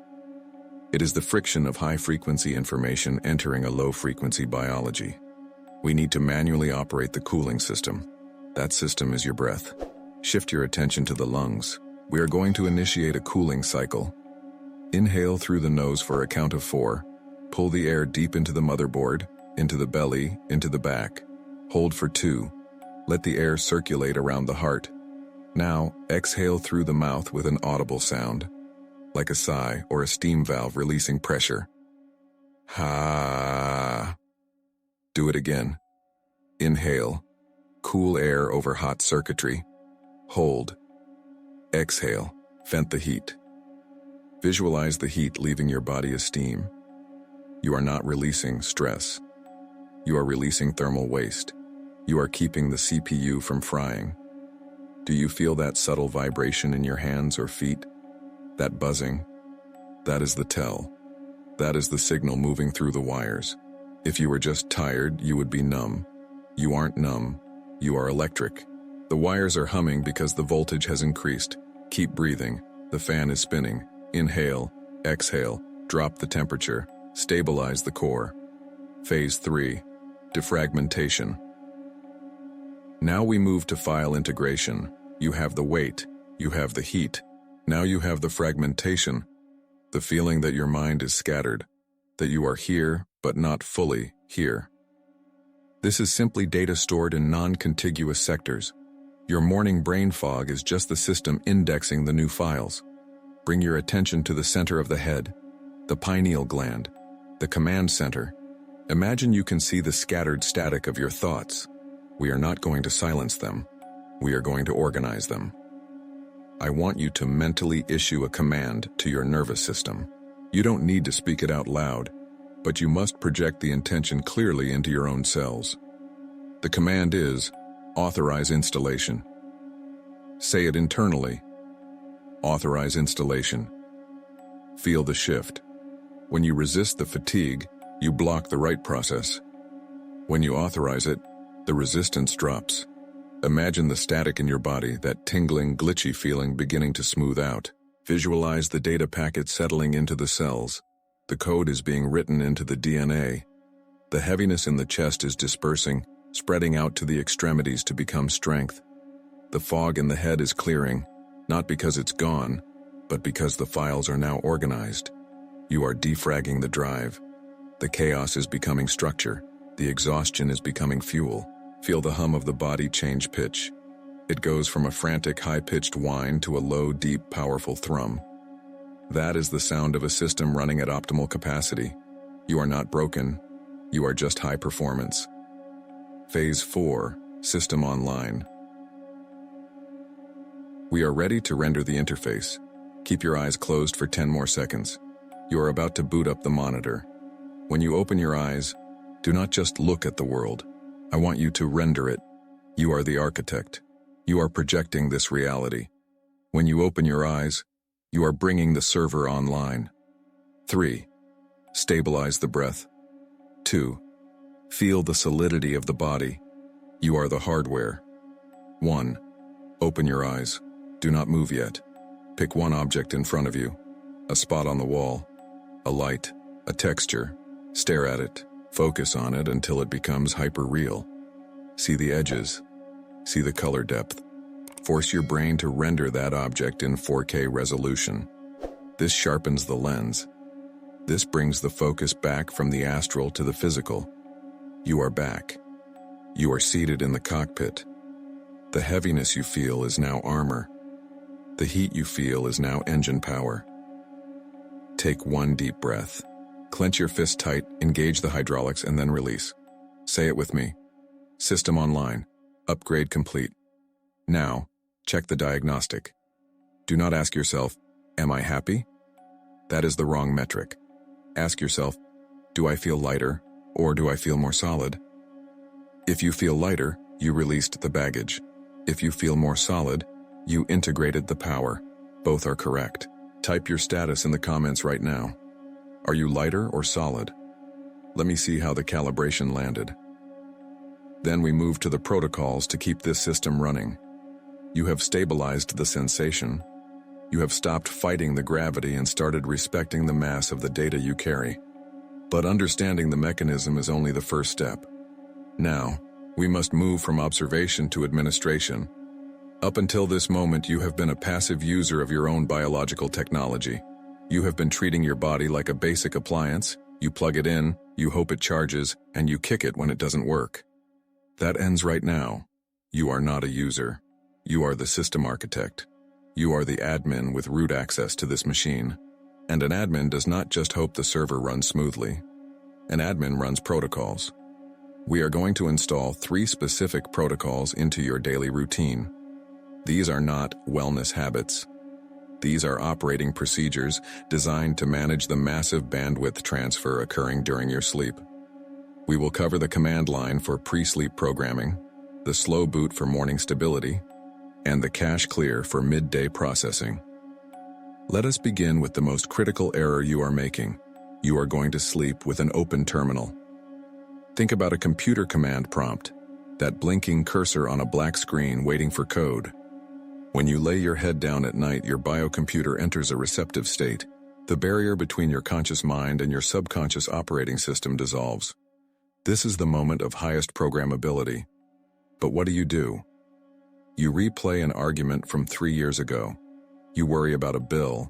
It is the friction of high-frequency information entering a low-frequency biology. We need to manually operate the cooling system. That system is your breath. Shift your attention to the lungs. We are going to initiate a cooling cycle. Inhale through the nose for a count of 4. Pull the air deep into the motherboard, into the belly, into the back. Hold for 2. Let the air circulate around the heart. Now, exhale through the mouth with an audible sound, like a sigh or a steam valve releasing pressure. Ha. Do it again. Inhale. Cool air over hot circuitry. Hold. Exhale. Vent the heat. Visualize the heat leaving your body as steam. You are not releasing stress. You are releasing thermal waste. You are keeping the CPU from frying. Do you feel that subtle vibration in your hands or feet? That buzzing? That is the tell. That is the signal moving through the wires. If you were just tired, you would be numb. You aren't numb. You are electric. The wires are humming because the voltage has increased. Keep breathing. The fan is spinning. Inhale, exhale, drop the temperature, stabilize the core. Phase 3. Defragmentation. Now we move to file integration. You have the weight. You have the heat. Now you have the fragmentation. The feeling that your mind is scattered. That you are here, but not fully here. This is simply data stored in non-contiguous sectors. Your morning brain fog is just the system indexing the new files. Bring your attention to the center of the head, the pineal gland, the command center. Imagine you can see the scattered static of your thoughts. We are not going to silence them. We are going to organize them. I want you to mentally issue a command to your nervous system. You don't need to speak it out loud, but you must project the intention clearly into your own cells. The command is, authorize installation. Say it internally. Authorize installation. Feel the shift. When you resist the fatigue, you block the write process. When you authorize it, the resistance drops. Imagine the static in your body, that tingling, glitchy feeling beginning to smooth out. Visualize the data packet settling into the cells. The code is being written into the DNA. The heaviness in the chest is dispersing, spreading out to the extremities to become strength. The fog in the head is clearing, not because it's gone, but because the files are now organized. You are defragging the drive. The chaos is becoming structure. The exhaustion is becoming fuel. Feel the hum of the body change pitch. It goes from a frantic, high-pitched whine to a low, deep, powerful thrum. That is the sound of a system running at optimal capacity. You are not broken. You are just high performance. Phase 4, System Online. We are ready to render the interface. Keep your eyes closed for 10 more seconds. You are about to boot up the monitor. When you open your eyes, do not just look at the world. I want you to render it. You are the architect. You are projecting this reality. When you open your eyes, you are bringing the server online. 3. Stabilize the breath. 2. Feel the solidity of the body. You are the hardware. 1. Open your eyes. Do not move yet. Pick one object in front of you. A spot on the wall. A light. A texture. Stare at it. Focus on it until it becomes hyper-real. See the edges. See the color depth. Force your brain to render that object in 4K resolution. This sharpens the lens. This brings the focus back from the astral to the physical. You are back. You are seated in the cockpit. The heaviness you feel is now armor. The heat you feel is now engine power. Take one deep breath. Clench your fist tight, engage the hydraulics, and then release. Say it with me. System online. Upgrade complete. Now, check the diagnostic. Do not ask yourself, am I happy? That is the wrong metric. Ask yourself, do I feel lighter, or do I feel more solid? If you feel lighter, you released the baggage. If you feel more solid, you integrated the power. Both are correct. Type your status in the comments right now. Are you lighter or solid? Let me see how the calibration landed. Then we move to the protocols to keep this system running. You have stabilized the sensation. You have stopped fighting the gravity and started respecting the mass of the data you carry. But understanding the mechanism is only the first step. Now, we must move from observation to administration. Up until this moment, you have been a passive user of your own biological technology. You have been treating your body like a basic appliance. You plug it in, you hope it charges, and you kick it when it doesn't work. That ends right now. You are not a user. You are the system architect. You are the admin with root access to this machine. And an admin does not just hope the server runs smoothly. An admin runs protocols. We are going to install 3 specific protocols into your daily routine. These are not wellness habits. These are operating procedures designed to manage the massive bandwidth transfer occurring during your sleep. We will cover the command line for pre-sleep programming, the slow boot for morning stability, and the cache clear for midday processing. Let us begin with the most critical error you are making. You are going to sleep with an open terminal. Think about a computer command prompt, that blinking cursor on a black screen waiting for code. When you lay your head down at night, your biocomputer enters a receptive state. The barrier between your conscious mind and your subconscious operating system dissolves. This is the moment of highest programmability. But what do? You replay an argument from 3 years ago. You worry about a bill.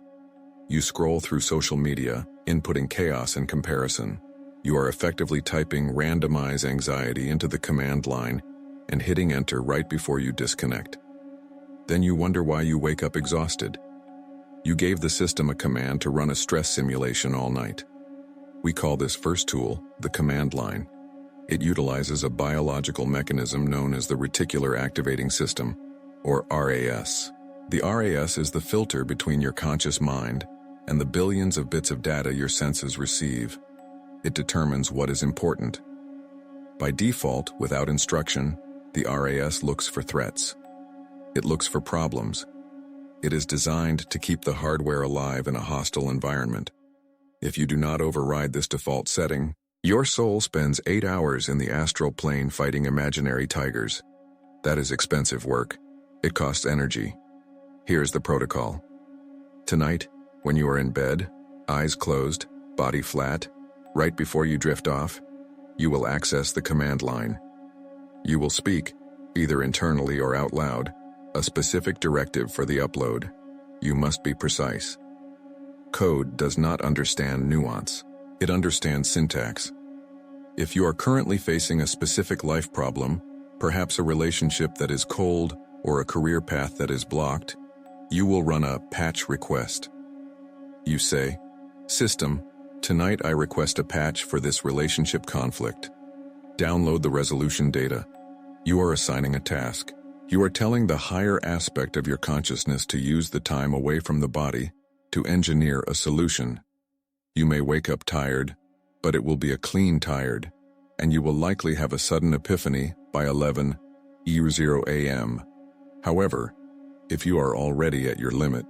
You scroll through social media, inputting chaos and comparison. You are effectively typing randomize anxiety into the command line and hitting enter right before you disconnect. Then you wonder why you wake up exhausted. You gave the system a command to run a stress simulation all night. We call this first tool the command line. It utilizes a biological mechanism known as the reticular activating system, or RAS. The RAS is the filter between your conscious mind and the billions of bits of data your senses receive. It determines what is important. By default, without instruction, the RAS looks for threats. It looks for problems. It is designed to keep the hardware alive in a hostile environment. If you do not override this default setting, your soul spends 8 hours in the astral plane fighting imaginary tigers. That is expensive work. It costs energy. Here's the protocol. Tonight, when you are in bed, eyes closed, body flat, right before you drift off, you will access the command line. You will speak, either internally or out loud, a specific directive for the upload. You must be precise. Code does not understand nuance. It understands syntax. If you are currently facing a specific life problem, perhaps a relationship that is cold or a career path that is blocked, you will run a patch request. You say, "System, tonight I request a patch for this relationship conflict." Download the resolution data. You are assigning a task. You are telling the higher aspect of your consciousness to use the time away from the body to engineer a solution. You may wake up tired, but it will be a clean tired, and you will likely have a sudden epiphany by 11:00 a.m. However, if you are already at your limit,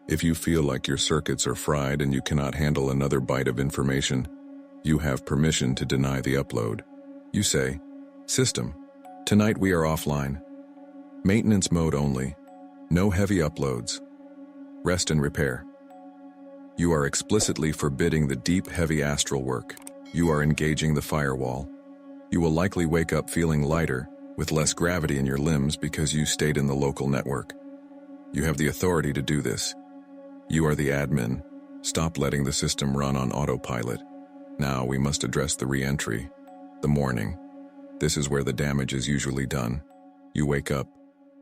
if you feel like your circuits are fried and you cannot handle another bite of information, you have permission to deny the upload. You say, "System, tonight we are offline. Maintenance mode only. No heavy uploads. Rest and repair." You are explicitly forbidding the deep, heavy astral work. You are engaging the firewall. You will likely wake up feeling lighter, with less gravity in your limbs because you stayed in the local network. You have the authority to do this. You are the admin. Stop letting the system run on autopilot. Now we must address the re-entry, the morning. This is where the damage is usually done. You wake up.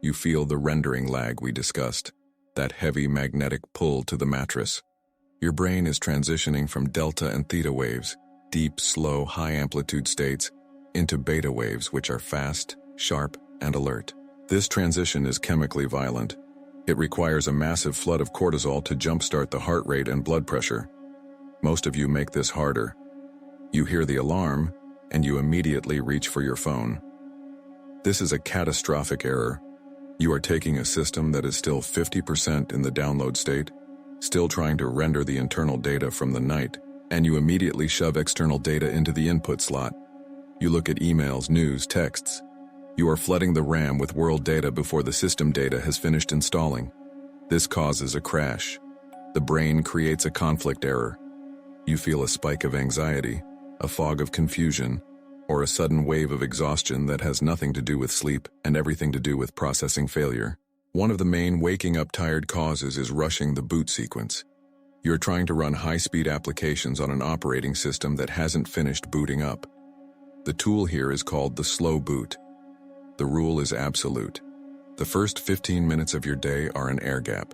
You feel the rendering lag we discussed, that heavy magnetic pull to the mattress. Your brain is transitioning from delta and theta waves, deep, slow, high-amplitude states, into beta waves, which are fast, sharp, and alert. This transition is chemically violent. It requires a massive flood of cortisol to jumpstart the heart rate and blood pressure. Most of you make this harder. You hear the alarm, and you immediately reach for your phone. This is a catastrophic error. You are taking a system that is still 50% in the download state, still trying to render the internal data from the night, and you immediately shove external data into the input slot. You look at emails, news, texts. You are flooding the RAM with world data before the system data has finished installing. This causes a crash. The brain creates a conflict error. You feel a spike of anxiety, a fog of confusion, or a sudden wave of exhaustion that has nothing to do with sleep and everything to do with processing failure. One of the main waking up tired causes is rushing the boot sequence. You're trying to run high-speed applications on an operating system that hasn't finished booting up. The tool here is called the slow boot. The rule is absolute. The first 15 minutes of your day are an air gap.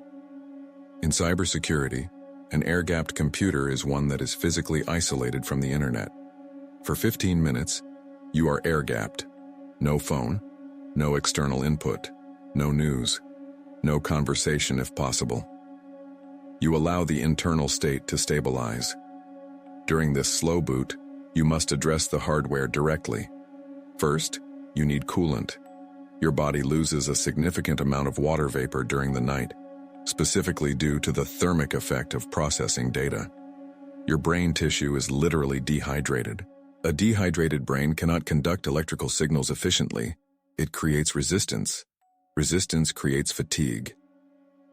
In cybersecurity, an air-gapped computer is one that is physically isolated from the internet. For 15 minutes, you are air-gapped. No phone, no external input, no news, no conversation if possible. You allow the internal state to stabilize. During this slow boot, you must address the hardware directly. First, you need coolant. Your body loses a significant amount of water vapor during the night, specifically due to the thermic effect of processing data. Your brain tissue is literally dehydrated. A dehydrated brain cannot conduct electrical signals efficiently. It creates resistance. Resistance creates fatigue.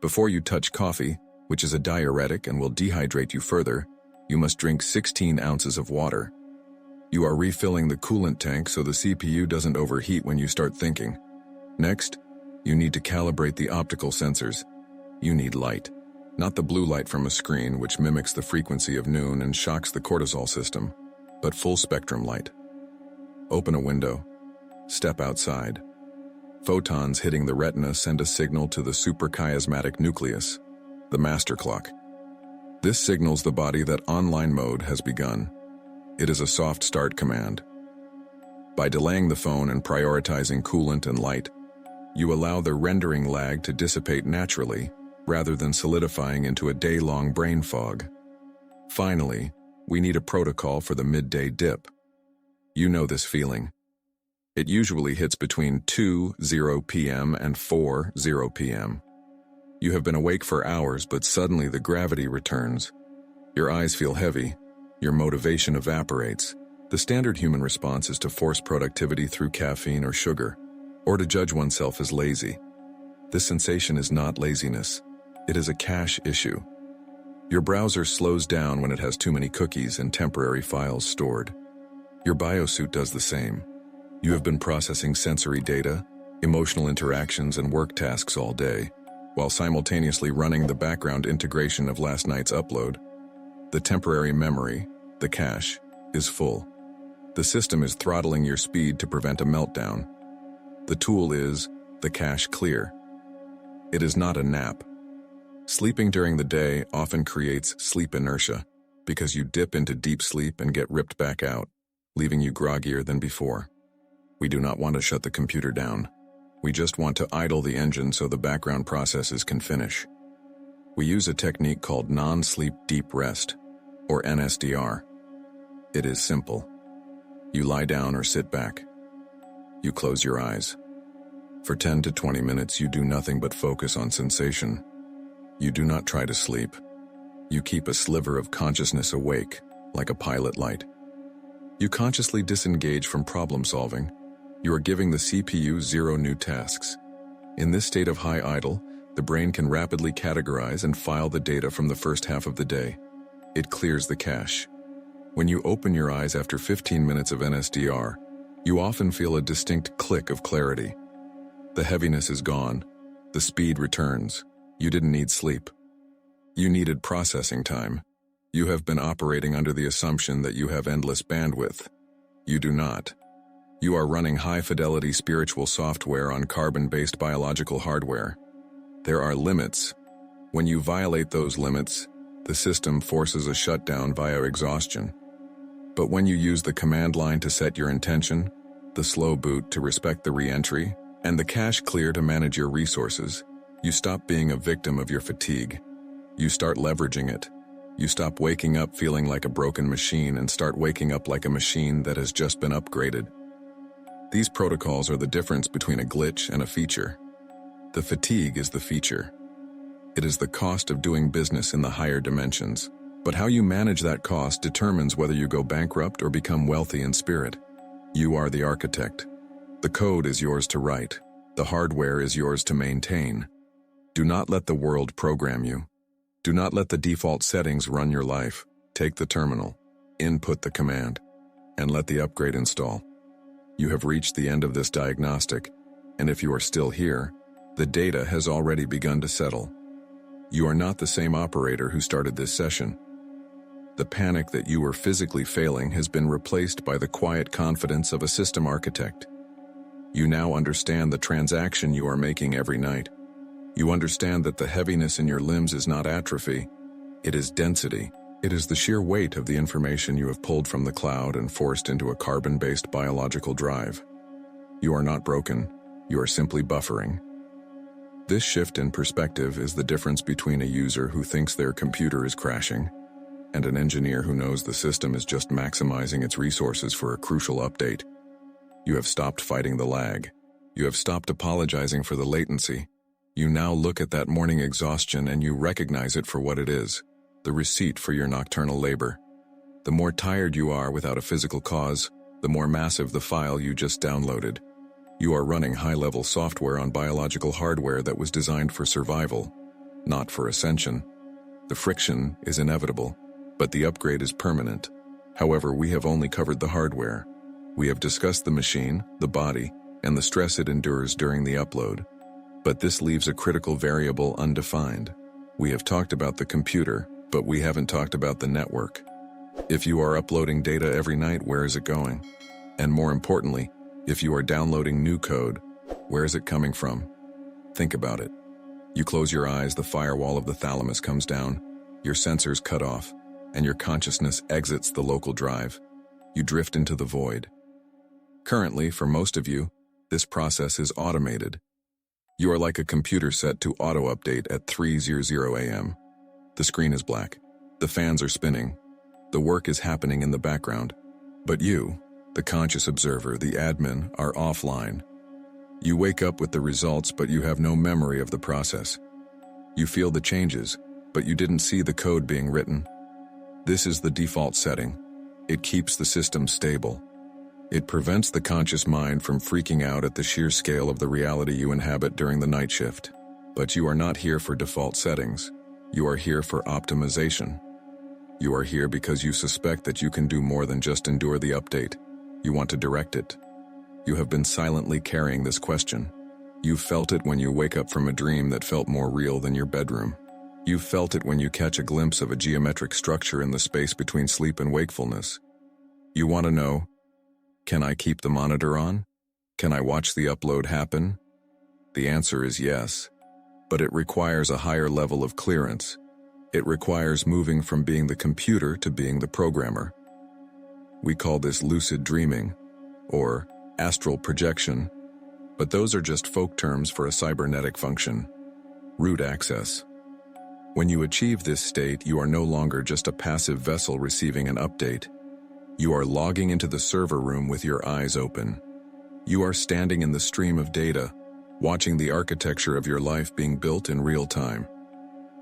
Before you touch coffee, which is a diuretic and will dehydrate you further, you must drink 16 ounces of water. You are refilling the coolant tank so the CPU doesn't overheat when you start thinking. Next, you need to calibrate the optical sensors. You need light, not the blue light from a screen which mimics the frequency of noon and shocks the cortisol system, but full spectrum light. Open a window. Step outside. Photons hitting the retina send a signal to the suprachiasmatic nucleus, the master clock. This signals the body that online mode has begun. It is a soft start command. By delaying the phone and prioritizing coolant and light, you allow the rendering lag to dissipate naturally rather than solidifying into a day-long brain fog. Finally, we need a protocol for the midday dip. You know this feeling. It usually hits between 2:00 p.m. and 4:00 p.m. You have been awake for hours, but suddenly the gravity returns. Your eyes feel heavy. Your motivation evaporates. The standard human response is to force productivity through caffeine or sugar, or to judge oneself as lazy. This sensation is not laziness. It is a cache issue. Your browser slows down when it has too many cookies and temporary files stored. Your biosuit does the same. You have been processing sensory data, emotional interactions, and work tasks all day, while simultaneously running the background integration of last night's upload. The temporary memory, the cache, is full. The system is throttling your speed to prevent a meltdown. The tool is the cache clear. It is not a nap. Sleeping during the day often creates sleep inertia because you dip into deep sleep and get ripped back out, leaving you groggier than before. We do not want to shut the computer down. We just want to idle the engine so the background processes can finish. We use a technique called non-sleep deep rest, or NSDR. It is simple. You lie down or sit back. You close your eyes. For 10 to 20 minutes, you do nothing but focus on sensation. You do not try to sleep. You keep a sliver of consciousness awake, like a pilot light. You consciously disengage from problem solving. You are giving the CPU 0 new tasks. In this state of high idle, the brain can rapidly categorize and file the data from the first half of the day. It clears the cache. When you open your eyes after 15 minutes of NSDR, you often feel a distinct click of clarity. The heaviness is gone. The speed returns. You didn't need sleep. You needed processing time. You have been operating under the assumption that you have endless bandwidth. You do not. You are running high-fidelity spiritual software on carbon-based biological hardware. There are limits. When you violate those limits, the system forces a shutdown via exhaustion. But when you use the command line to set your intention, the slow boot to respect the re-entry, and the cache clear to manage your resources, you stop being a victim of your fatigue. You start leveraging it. You stop waking up feeling like a broken machine and start waking up like a machine that has just been upgraded. These protocols are the difference between a glitch and a feature. The fatigue is the feature. It is the cost of doing business in the higher dimensions. But how you manage that cost determines whether you go bankrupt or become wealthy in spirit. You are the architect. The code is yours to write. The hardware is yours to maintain. Do not let the world program you. Do not let the default settings run your life. Take the terminal, input the command, and let the upgrade install. You have reached the end of this diagnostic, and if you are still here, the data has already begun to settle. You are not the same operator who started this session. The panic that you were physically failing has been replaced by the quiet confidence of a system architect. You now understand the transaction you are making every night. You understand that the heaviness in your limbs is not atrophy, it is density. It is the sheer weight of the information you have pulled from the cloud and forced into a carbon-based biological drive. You are not broken, you are simply buffering. This shift in perspective is the difference between a user who thinks their computer is crashing and an engineer who knows the system is just maximizing its resources for a crucial update. You have stopped fighting the lag. You have stopped apologizing for the latency. You now look at that morning exhaustion and you recognize it for what it is. The receipt for your nocturnal labor. The more tired you are without a physical cause, the more massive the file you just downloaded. You are running high-level software on biological hardware that was designed for survival, not for ascension. The friction is inevitable, but the upgrade is permanent. However, we have only covered the hardware. We have discussed the machine, the body, and the stress it endures during the upload. But this leaves a critical variable undefined. We have talked about the computer, but we haven't talked about the network. If you are uploading data every night, where is it going? And more importantly, if you are downloading new code, where is it coming from? Think about it. You close your eyes, the firewall of the thalamus comes down, your sensors cut off, and your consciousness exits the local drive. You drift into the void. Currently, for most of you, this process is automated. You are like a computer set to auto-update at 3:00 a.m. The screen is black. The fans are spinning. The work is happening in the background. But you, the conscious observer, the admin, are offline. You wake up with the results, but you have no memory of the process. You feel the changes, but you didn't see the code being written. This is the default setting. It keeps the system stable. It prevents the conscious mind from freaking out at the sheer scale of the reality you inhabit during the night shift. But you are not here for default settings. You are here for optimization. You are here because you suspect that you can do more than just endure the update. You want to direct it. You have been silently carrying this question. You felt it when you wake up from a dream that felt more real than your bedroom. You felt it when you catch a glimpse of a geometric structure in the space between sleep and wakefulness. You want to know, can I keep the monitor on? Can I watch the upload happen? The answer is yes. But it requires a higher level of clearance. It requires moving from being the computer to being the programmer. We call this lucid dreaming, or astral projection, but those are just folk terms for a cybernetic function. Root access. When you achieve this state, you are no longer just a passive vessel receiving an update. You are logging into the server room with your eyes open. You are standing in the stream of data, watching the architecture of your life being built in real time.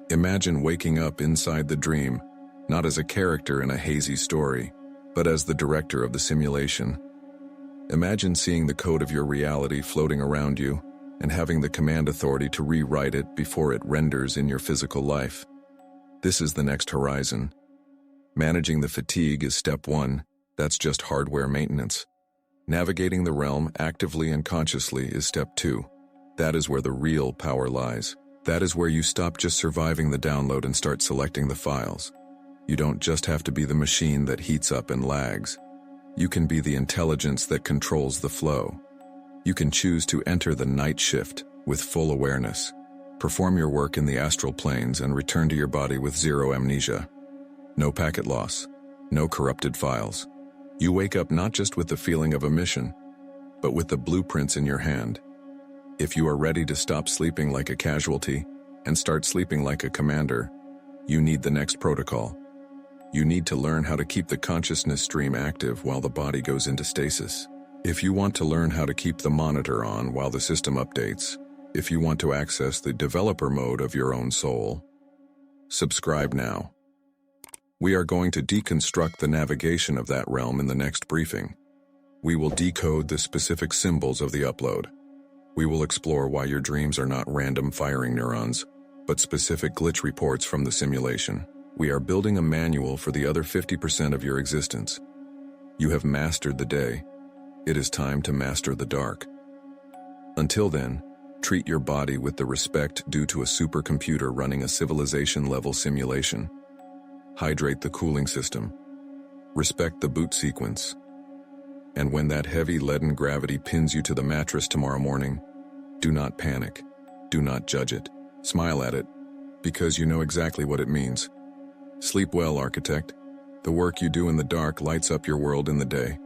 Imagine waking up inside the dream, not as a character in a hazy story, but as the director of the simulation. Imagine seeing the code of your reality floating around you and having the command authority to rewrite it before it renders in your physical life. This is the next horizon. Managing the fatigue is step one. That's just hardware maintenance. Navigating the realm actively and consciously is step two. That is where the real power lies. That is where you stop just surviving the download and start selecting the files. You don't just have to be the machine that heats up and lags. You can be the intelligence that controls the flow. You can choose to enter the night shift with full awareness, perform your work in the astral planes, and return to your body with zero amnesia. No packet loss, no corrupted files. You wake up not just with the feeling of a mission, but with the blueprints in your hand. If you are ready to stop sleeping like a casualty and start sleeping like a commander, you need the next protocol. You need to learn how to keep the consciousness stream active while the body goes into stasis. If you want to learn how to keep the monitor on while the system updates, if you want to access the developer mode of your own soul, subscribe now. We are going to deconstruct the navigation of that realm in the next briefing. We will decode the specific symbols of the upload. We will explore why your dreams are not random firing neurons, but specific glitch reports from the simulation. We are building a manual for the other 50% of your existence. You have mastered the day. It is time to master the dark. Until then, treat your body with the respect due to a supercomputer running a civilization-level simulation. Hydrate the cooling system. Respect the boot sequence. And when that heavy leaden gravity pins you to the mattress tomorrow morning, do not panic. Do not judge it. Smile at it, because you know exactly what it means. Sleep well, architect. The work you do in the dark lights up your world in the day.